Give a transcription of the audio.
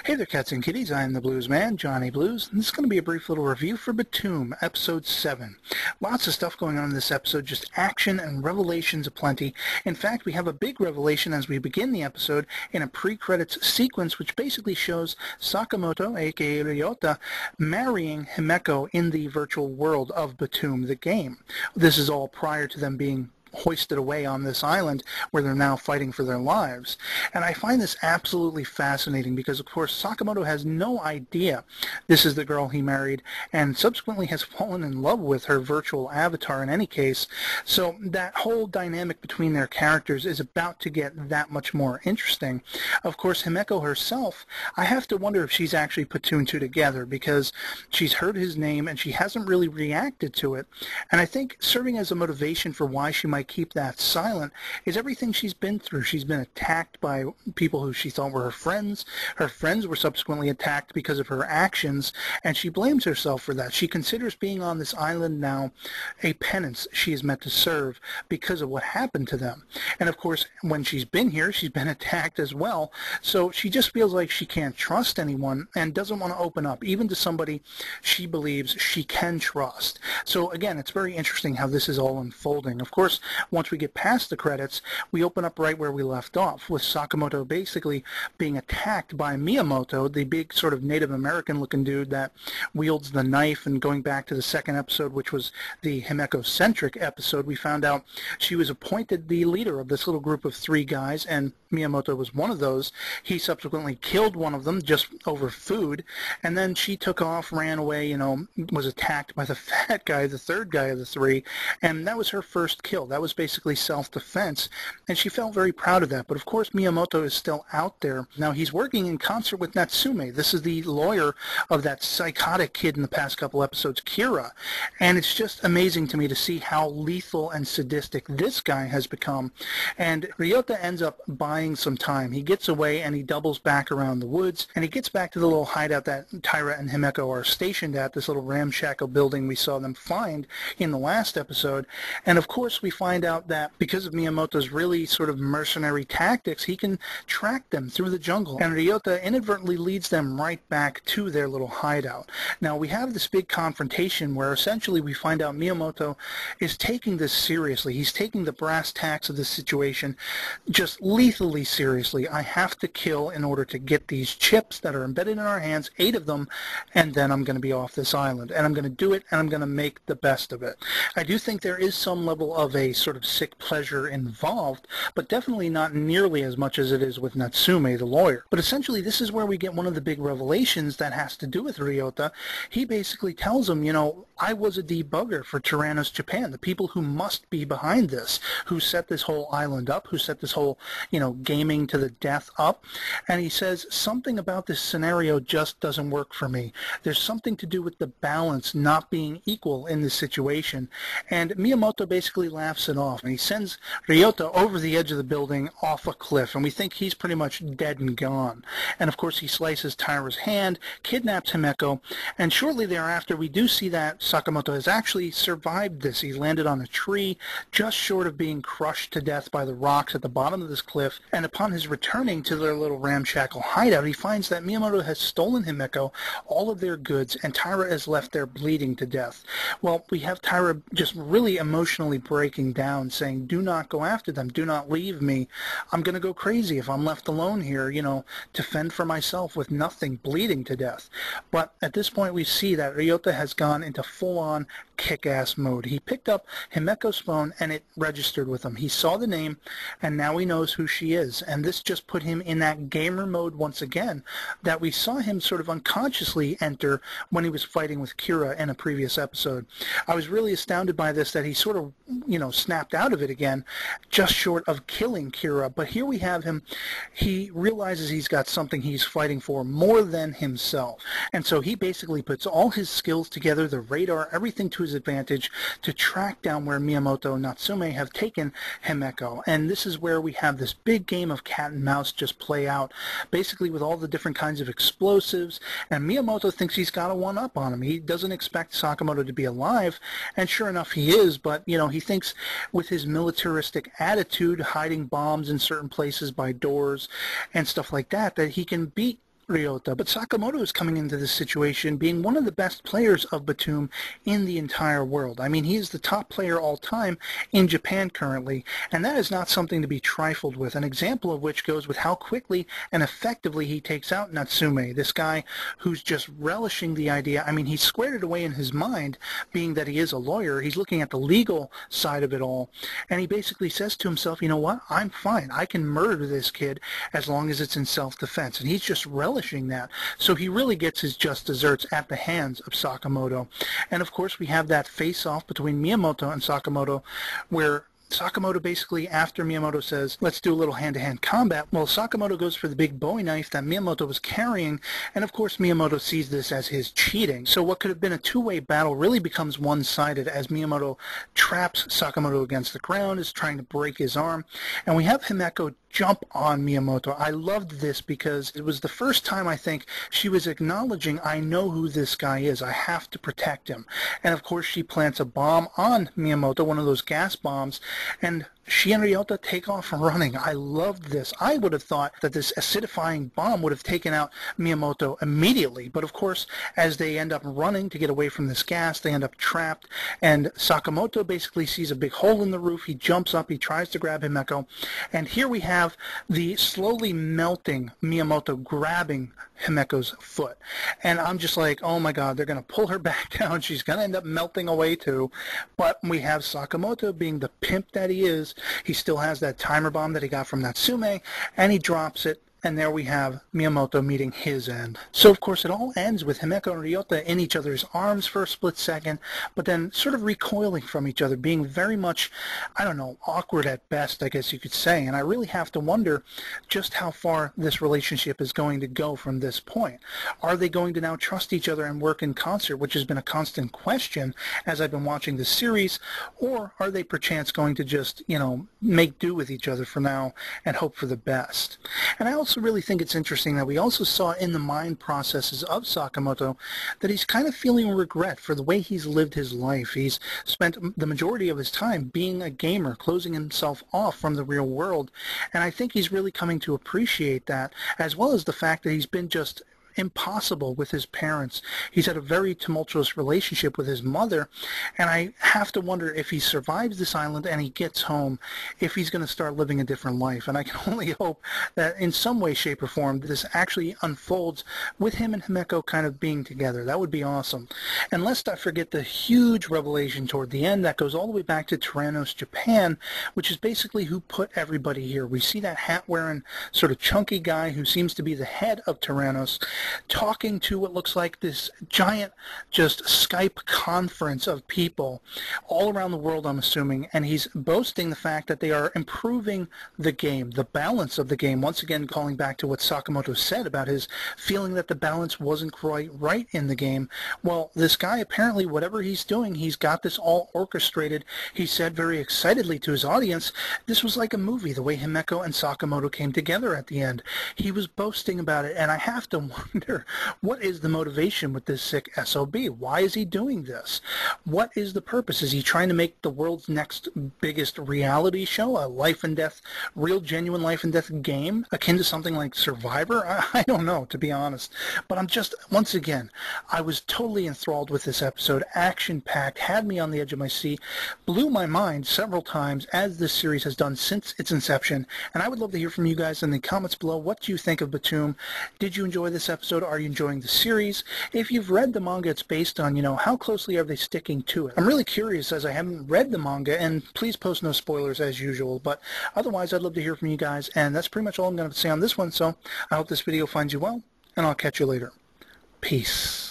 Hey there, cats and kitties. I am the Blues Man, Johnny Blues, and this is going to be a brief little review for Btooom, Episode 7. Lots of stuff going on in this episode, just action and revelations aplenty. In fact, we have a big revelation as we begin the episode in a pre-credits sequence, which basically shows Sakamoto, aka Ryota, marrying Himeko in the virtual world of Btooom, the game. This is all prior to them being hoisted away on this island where they're now fighting for their lives. And I find this absolutely fascinating because, of course, Sakamoto has no idea this is the girl he married and subsequently has fallen in love with her virtual avatar in any case. So that whole dynamic between their characters is about to get that much more interesting. Of course, Himeko herself, I have to wonder if she's actually put two and two together because she's heard his name and she hasn't really reacted to it. And I think serving as a motivation for why she might keep that silent is everything she's been through. She's been attacked by people who she thought were her friends. Her friends were subsequently attacked because of her actions, and she blames herself for that. She considers being on this island now a penance she is meant to serve because of what happened to them. And of course, when she's been here, she's been attacked as well, so she just feels like she can't trust anyone and doesn't want to open up, even to somebody she believes she can trust. So again, it's very interesting how this is all unfolding. Of course, once we get past the credits, we open up right where we left off, with Sakamoto basically being attacked by Miyamoto, the big sort of Native American-looking dude that wields the knife. And going back to the second episode, which was the Himeko-centric episode, we found out she was appointed the leader of this little group of three guys, and Miyamoto was one of those. He subsequently killed one of them just over food, and then she took off, ran away, was attacked by the fat guy, the third guy of the three, and that was her first kill. That was basically self-defense, and she felt very proud of that. But of course, Miyamoto is still out there. Now, he's working in concert with Natsume. This is the lawyer of that psychotic kid in the past couple episodes, Kira, and it's just amazing to me to see how lethal and sadistic this guy has become. And Ryota ends up buying some time. He gets away and he doubles back around the woods, and he gets back to the little hideout that Taira and Himeko are stationed at, this little ramshackle building we saw them find in the last episode. And of course, we find out that because of Miyamoto's really sort of mercenary tactics, he can track them through the jungle, and Ryota inadvertently leads them right back to their little hideout. Now, we have this big confrontation where essentially we find out Miyamoto is taking this seriously. He's taking the brass tacks of this situation just lethally seriously. I have to kill in order to get these chips that are embedded in our hands, 8 of them, and then I'm going to be off this island. And I'm going to do it, and I'm going to make the best of it. I do think there is some level of a sort of sick pleasure involved, but definitely not nearly as much as it is with Natsume, the lawyer. But essentially, this is where we get one of the big revelations that has to do with Ryota. He basically tells him, I was a debugger for Tyrannos Japan, the people who must be behind this, who set this whole island up, who set this whole, gaming to the death up. And he says, something about this scenario just doesn't work for me. There's something to do with the balance not being equal in this situation. And Miyamoto basically laughs it off, and he sends Ryota over the edge of the building off a cliff, and we think he's pretty much dead and gone. And of course, he slices Taira's hand, kidnaps Himeko, and shortly thereafter we do see that Sakamoto has actually survived this. He landed on a tree just short of being crushed to death by the rocks at the bottom of this cliff, and upon his returning to their little ramshackle hideout, he finds that Miyamoto has stolen Himeko, all of their goods, and Taira is left there bleeding to death. Well, we have Taira just really emotionally breaking down, saying, do not go after them, do not leave me. I'm going to go crazy if I'm left alone here, to fend for myself with nothing, bleeding to death. But at this point we see that Ryota has gone into full-on kick-ass mode. He picked up Himeko's phone and it registered with him. He saw the name and now he knows who she is, and this just put him in that gamer mode once again that we saw him sort of unconsciously enter when he was fighting with Kira in a previous episode. I was really astounded by this, that he sort of, snapped out of it again, just short of killing Kira. But here we have him, he realizes he's got something he's fighting for more than himself. And so he basically puts all his skills together, the radar, everything to his advantage, to track down where Miyamoto and Natsume have taken Himeko. And this is where we have this big game of cat and mouse just play out, basically with all the different kinds of explosives. And Miyamoto thinks he's got a one-up on him. He doesn't expect Sakamoto to be alive, and sure enough he is, but he thinks with his militaristic attitude, hiding bombs in certain places by doors and stuff like that, that he can beat Ryota. But Sakamoto is coming into this situation being one of the best players of Btooom in the entire world. I mean, he is the top player all time in Japan currently, and that is not something to be trifled with. An example of which goes with how quickly and effectively he takes out Natsume, this guy who's just relishing the idea. I mean, he squared it away in his mind, being that he is a lawyer. He's looking at the legal side of it all, and he basically says to himself, you know what, I'm fine. I can murder this kid as long as it's in self-defense. And he's just relishing that. So he really gets his just desserts at the hands of Sakamoto. And of course we have that face-off between Miyamoto and Sakamoto, where Sakamoto basically, after Miyamoto says, let's do a little hand-to-hand combat, well, Sakamoto goes for the big Bowie knife that Miyamoto was carrying, and of course Miyamoto sees this as his cheating. So what could have been a two-way battle really becomes one-sided as Miyamoto traps Sakamoto against the ground, is trying to break his arm, and we have Himeko jump on Miyamoto. I loved this because it was the first time, I think, she was acknowledging, I know who this guy is. I have to protect him. And of course she plants a bomb on Miyamoto, one of those gas bombs, and she and Ryota take off running. I loved this. I would have thought that this acidifying bomb would have taken out Miyamoto immediately, but of course, as they end up running to get away from this gas, they end up trapped, and Sakamoto basically sees a big hole in the roof. He jumps up, he tries to grab Himeko, and here we have the slowly melting Miyamoto grabbing Himeko's foot. And I'm just like, oh my god, they're going to pull her back down. She's going to end up melting away too. But we have Sakamoto being the pimp that he is. He still has that timer bomb that he got from Natsume, and he drops it. And there we have Miyamoto meeting his end. So of course it all ends with Himeko and Ryota in each other's arms for a split second, but then sort of recoiling from each other, being very much, I don't know, awkward at best, I guess you could say. And I really have to wonder just how far this relationship is going to go from this point. Are they going to now trust each other and work in concert, which has been a constant question as I've been watching the series, or are they perchance going to just, you know, make do with each other for now and hope for the best? And I also really think it's interesting that we also saw in the mind processes of Sakamoto that he's kind of feeling regret for the way he's lived his life. He's spent the majority of his time being a gamer, closing himself off from the real world, and I think he's really coming to appreciate that, as well as the fact that he's been just impossible with his parents. He's had a very tumultuous relationship with his mother, and I have to wonder if he survives this island and he gets home, if he's going to start living a different life. And I can only hope that in some way, shape, or form this actually unfolds with him and Himeko kind of being together. That would be awesome. And lest I forget the huge revelation toward the end that goes all the way back to Tyrannos, Japan, which is basically who put everybody here. We see that hat-wearing sort of chunky guy who seems to be the head of Tyrannos, talking to what looks like this giant just Skype conference of people all around the world, I'm assuming, and he's boasting the fact that they are improving the game, the balance of the game, once again calling back to what Sakamoto said about his feeling that the balance wasn't quite right in the game. Well, this guy, apparently, whatever he's doing, he's got this all orchestrated. He said very excitedly to his audience, this was like a movie, the way Himeko and Sakamoto came together at the end. He was boasting about it, and I have to wonder, what is the motivation with this sick SOB? Why is he doing this? What is the purpose? Is he trying to make the world's next biggest reality show, a life and death, real genuine life and death game, akin to something like Survivor? I don't know, to be honest. But I'm just, once again, I was totally enthralled with this episode, action-packed, had me on the edge of my seat, blew my mind several times, as this series has done since its inception, and I would love to hear from you guys in the comments below. What do you think of Btooom? Did you enjoy this episode? Are you enjoying the series? If you've read the manga it's based on, you know, how closely are they sticking to it? I'm really curious, as I haven't read the manga, and please post no spoilers as usual, but otherwise I'd love to hear from you guys, and that's pretty much all I'm going to say on this one, so I hope this video finds you well, and I'll catch you later. Peace.